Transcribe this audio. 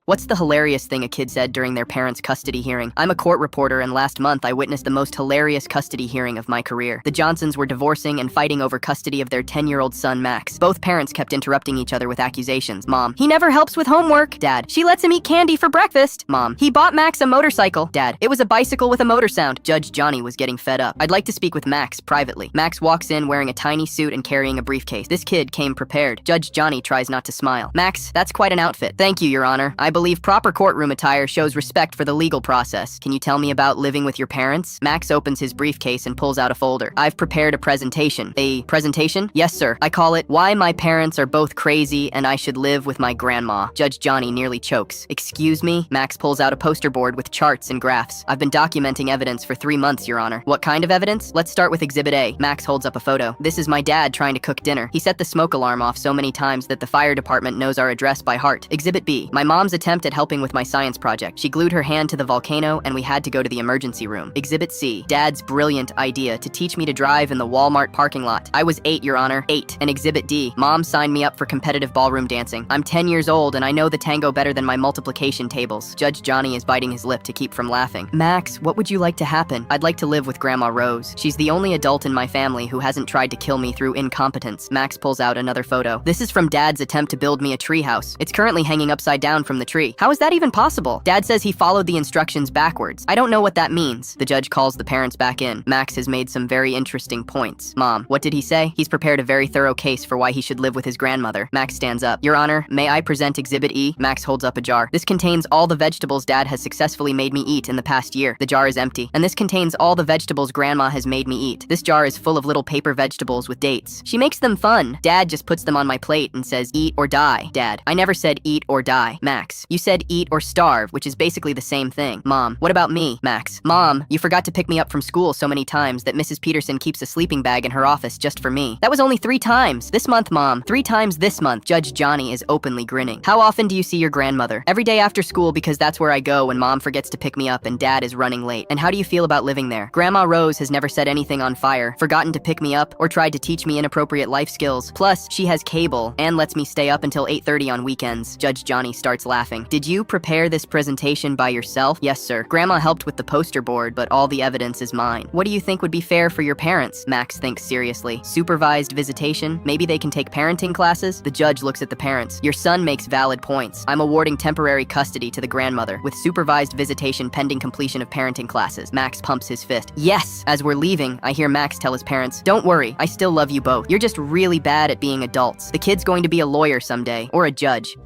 What's the hilarious thing a kid said during their parents' custody hearing? I'm a court reporter, and last month I witnessed the most hilarious custody hearing of my career. The Johnsons were divorcing and fighting over custody of their 10-year-old son, Max. Both parents kept interrupting each other with accusations. Mom, he never helps with homework. Dad, she lets him eat candy for breakfast. Mom, he bought Max a motorcycle. Dad, it was a bicycle with a motor sound. Judge Johnny was getting fed up. I'd like to speak with Max privately. Max walks in wearing a tiny suit and carrying a briefcase. This kid came prepared. Judge Johnny tries not to smile. Max, that's quite an outfit. Thank you, Your Honor. I believe proper courtroom attire shows respect for the legal process. Can you tell me about living with your parents? Max opens his briefcase and pulls out a folder. I've prepared a presentation. A presentation? Yes, sir. I call it Why My Parents Are Both Crazy and I Should Live with My Grandma. Judge Johnny nearly chokes. Excuse me? Max pulls out a poster board with charts and graphs. I've been documenting evidence for 3 months, Your Honor. What kind of evidence? Let's start with Exhibit A. Max holds up a photo. This is my dad trying to cook dinner. He set the smoke alarm off so many times that the fire department knows our address by heart. Exhibit B. My mom's attempt at helping with my science project. She glued her hand to the volcano and we had to go to the emergency room. Exhibit C. Dad's brilliant idea to teach me to drive in the Walmart parking lot. I was 8, Your Honor. 8. And Exhibit D. Mom signed me up for competitive ballroom dancing. I'm 10 years old and I know the tango better than my multiplication tables. Judge Johnny is biting his lip to keep from laughing. Max, what would you like to happen? I'd like to live with Grandma Rose. She's the only adult in my family who hasn't tried to kill me through incompetence. Max pulls out another photo. This is from Dad's attempt to build me a treehouse. It's currently hanging upside down from the tree. How is that even possible? Dad says he followed the instructions backwards. I don't know what that means. The judge calls the parents back in. Max has made some very interesting points. Mom, what did he say? He's prepared a very thorough case for why he should live with his grandmother. Max stands up. Your Honor, may I present Exhibit E? Max holds up a jar. This contains all the vegetables Dad has successfully made me eat in the past year. The jar is empty. And this contains all the vegetables Grandma has made me eat. This jar is full of little paper vegetables with dates. She makes them fun. Dad just puts them on my plate and says, eat or die. Dad, I never said eat or die. Max, you said eat or starve, which is basically the same thing. Mom, what about me? Max, Mom, you forgot to pick me up from school so many times that Mrs. Peterson keeps a sleeping bag in her office just for me. That was only 3 times. This month, Mom. 3 times this month. Judge Johnny is openly grinning. How often do you see your grandmother? Every day after school because that's where I go when Mom forgets to pick me up and Dad is running late. And how do you feel about living there? Grandma Rose has never set anything on fire, forgotten to pick me up, or tried to teach me inappropriate life skills. Plus, she has cable and lets me stay up until 8:30 on weekends. Judge Johnny starts laughing. Did you prepare this presentation by yourself? Yes, sir. Grandma helped with the poster board, but all the evidence is mine. What do you think would be fair for your parents? Max thinks seriously. Supervised visitation? Maybe they can take parenting classes? The judge looks at the parents. Your son makes valid points. I'm awarding temporary custody to the grandmother, with supervised visitation pending completion of parenting classes. Max pumps his fist. Yes! As we're leaving, I hear Max tell his parents, don't worry, I still love you both. You're just really bad at being adults. The kid's going to be a lawyer someday, or a judge.